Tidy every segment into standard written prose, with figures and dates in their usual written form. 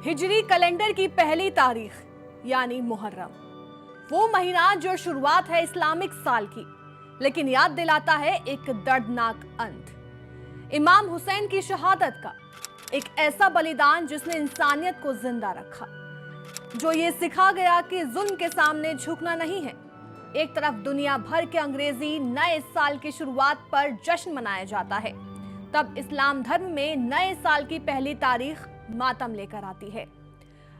हिजरी calendar की पहली तारीख यानी मुहर्रम, वो महीना जो शुरुआत है इस्लामिक साल की, लेकिन याद दिलाता है एक दर्दनाक अंत। इमाम हुसैन की शहादत का एक ऐसा बलिदान जिसने इंसानियत को जिंदा रखा, जो ये सिखा गया कि जुल्म के सामने झुकना नहीं है। एक तरफ दुनिया भर के अंग्रेजी नए साल की शुरुआत पर जश्न मनाया जाता है, तब इस्लाम धर्म में नए साल की पहली तारीख मातम लेकर आती है।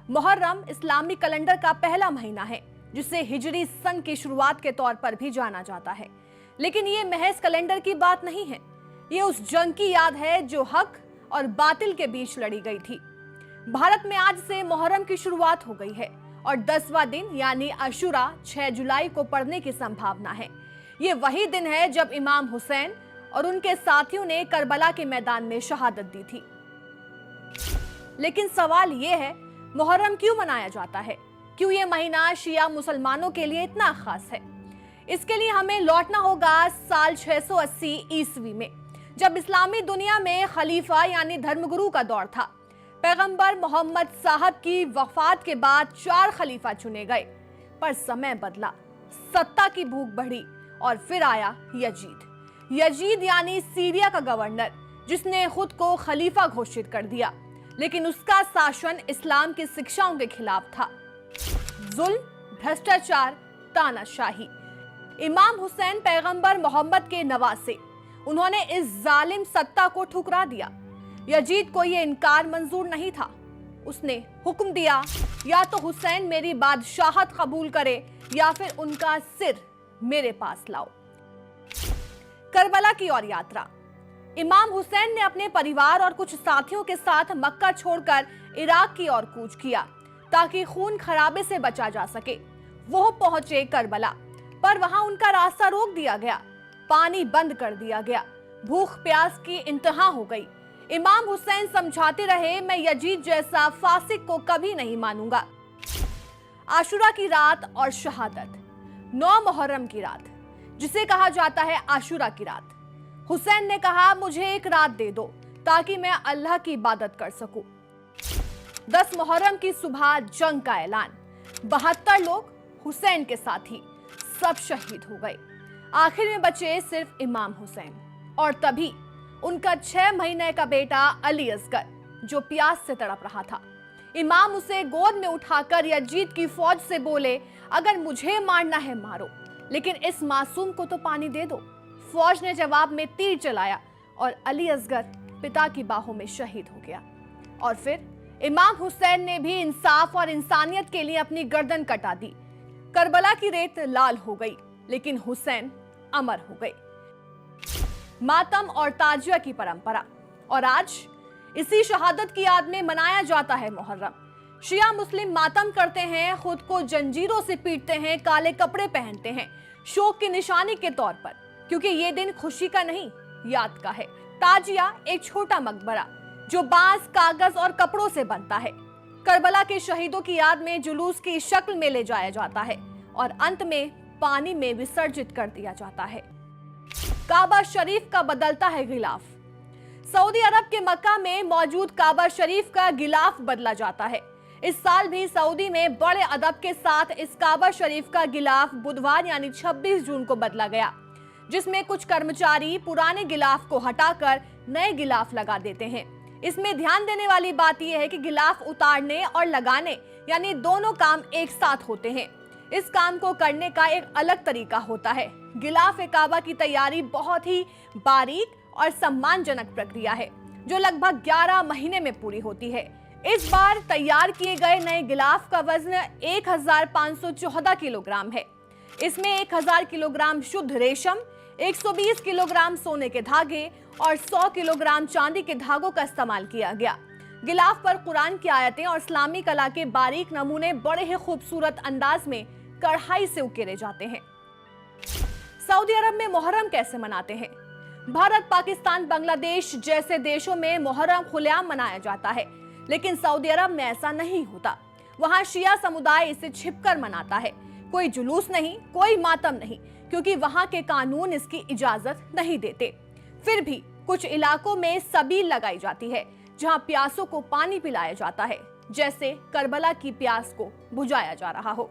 मुहर्रम इस्लामी कैलेंडर का पहला महीना है, जिसे हिजरी सन की शुरुआत के तौर पर भी जाना जाता है। लेकिन ये महज कैलेंडर की बात नहीं है, ये उस जंग की याद है जो हक और बातिल के बीच लड़ी गई थी। भारत में आज से मुहर्रम की शुरुआत हो गई है और 10वां दिन यानी आशुरा 6 जुलाई को पड़ने की संभावना है। ये वही दिन है जब इमाम हुसैन और उनके साथियों ने करबला के मैदान में शहादत दी थी। लेकिन सवाल ये है, मुहर्रम क्यों मनाया जाता है? क्यों ये महीना शिया मुसलमानों के लिए इतना खास है? इसके लिए हमें लौटना होगा साल 680 ईस्वी में, जब इस्लामी दुनिया में खलीफा यानी धर्मगुरु का दौर था। पैगंबर मोहम्मद साहब की वफात के बाद 4 खलीफा चुने गए, पर समय बदला, सत्ता की भूख बढ़ी और फिर आया यजीद यानी सीरिया का गवर्नर, जिसने खुद को खलीफा घोषित कर दिया। लेकिन उसका शासन इस्लाम की शिक्षाओं के खिलाफ था। जुल्म, भ्रष्टाचार, तानाशाही। इमाम हुसैन पैगंबर मोहम्मद के नवासे, उन्होंने इस जालिम सत्ता को ठुकरा दिया। यजीद को यह इनकार मंजूर नहीं था। उसने हुक्म दिया, या तो हुसैन मेरी बादशाहत कबूल करे या फिर उनका सिर मेरे पास लाओ। करबला की ओर यात्रा। इमाम हुसैन ने अपने परिवार और कुछ साथियों के साथ मक्का छोड़कर इराक की ओर कूच किया, ताकि खून खराबे से बचा जा सके। वो पहुंचे करबला, पर वहां उनका रास्ता रोक दिया गया, पानी बंद कर दिया गया, भूख प्यास की इंतहा हो गई। इमाम हुसैन समझाते रहे, मैं यजीद जैसा फासिक को कभी नहीं मानूंगा। आशुरा की रात और शहादत। 9 मुहर्रम की रात, जिसे कहा जाता है आशुरा की रात, हुसैन ने कहा, मुझे एक रात दे दो ताकि मैं अल्लाह की इबादत कर सकूं। 10 मुहर्रम की सुबह जंग का ऐलान। 72 लोग, हुसैन के साथी, सब शहीद हो गए। आखिर में बचे सिर्फ इमाम हुसैन, और तभी उनका 6 महीने का बेटा अली असगर, जो प्यास से तड़प रहा था। इमाम उसे गोद में उठाकर यजीद की फौज से बोले, अगर मुझे मारना है मारो, लेकिन इस मासूम को तो पानी दे दो। फौज ने जवाब में तीर चलाया और अली असगर पिता की बाहों में शहीद हो गया। और फिर इमाम हुसैन ने भी इंसाफ और इंसानियत के लिए अपनी गर्दन कटा दी। करबला की रेत लाल हो गई, लेकिन हुसैन अमर हो गए। मातम और ताजिया की परंपरा, और आज इसी शहादत की याद में मनाया जाता है मुहर्रम। शिया मुस्लिम मातम करते हैं, खुद को जंजीरों से पीटते हैं, काले कपड़े पहनते हैं, शोक की निशानी के तौर पर, क्योंकि ये दिन खुशी का नहीं, याद का है। ताजिया एक छोटा मकबरा जो बांस, कागज और कपड़ों से बनता है। करबला के शहीदों की याद में जुलूस की शक्ल में ले जाया जाता है और अंत में पानी में विसर्जित कर दिया जाता है। काबा शरीफ का बदलता है गिलाफ। सऊदी अरब के मक्का में मौजूद काबा शरीफ का गिलाफ बदला जाता है। इस साल भी सऊदी में बड़े अदब के साथ इस काबा शरीफ का गिलाफ बुधवार यानी 26 जून को बदला गया, जिसमें कुछ कर्मचारी पुराने गिलाफ को हटाकर नए गिलाफ लगा देते हैं। इसमें ध्यान देने वाली बात यह है कि गिलाफ उतारने और लगाने यानी दोनों काम एक साथ होते हैं। इस काम को करने का एक अलग तरीका होता है। गिलाफ काबा की तैयारी बहुत ही बारीक और सम्मानजनक प्रक्रिया है, जो लगभग 11 महीने में पूरी होती है। इस बार तैयार किए गए नए गिलाफ का वजन 1514 किलोग्राम है। इसमें 1000 किलोग्राम शुद्ध रेशम, 120 किलोग्राम सोने के धागे और 100 किलोग्राम चांदी के धागों का इस्तेमाल किया गया। गिलाफ पर कुरान की आयतें और इस्लामी कला के बारीक नमूने बड़े ही खूबसूरत अंदाज में कढ़ाई से उकेरे जाते हैं। सऊदी अरब में मुहर्रम कैसे मनाते हैं? भारत, पाकिस्तान, बांग्लादेश जैसे देशों में मुहर्रम खुलेआम मनाया जाता है, लेकिन सऊदी अरब में ऐसा नहीं होता। वहां शिया समुदाय इसे छिपकर मनाता है। कोई जुलूस नहीं, कोई मातम नहीं, क्योंकि वहां के कानून इसकी इजाजत नहीं देते। फिर भी कुछ इलाकों में सबील लगाई जाती है, जहां प्यासों को पानी पिलाया जाता है। जैसे करबला की प्यास को बुझाया जा रहा हो।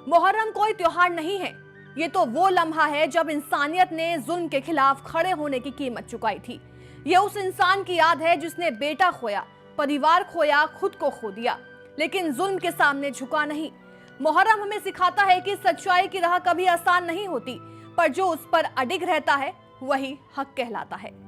मुहर्रम कोई त्योहार नहीं है, ये तो वो लम्हा है जब इंसानियत ने जुल्म के खिलाफ खड़े होने की कीमत चुकाई थी। ये उस इंसान की याद है जिसने बेटा खोया, परिवार खोया, खुद को खो दिया, लेकिन जुल्म के सामने झुका नहीं। मुहर्रम हमें सिखाता है कि सच्चाई की राह कभी आसान नहीं होती, पर जो उस पर अडिग रहता है वही हक कहलाता है।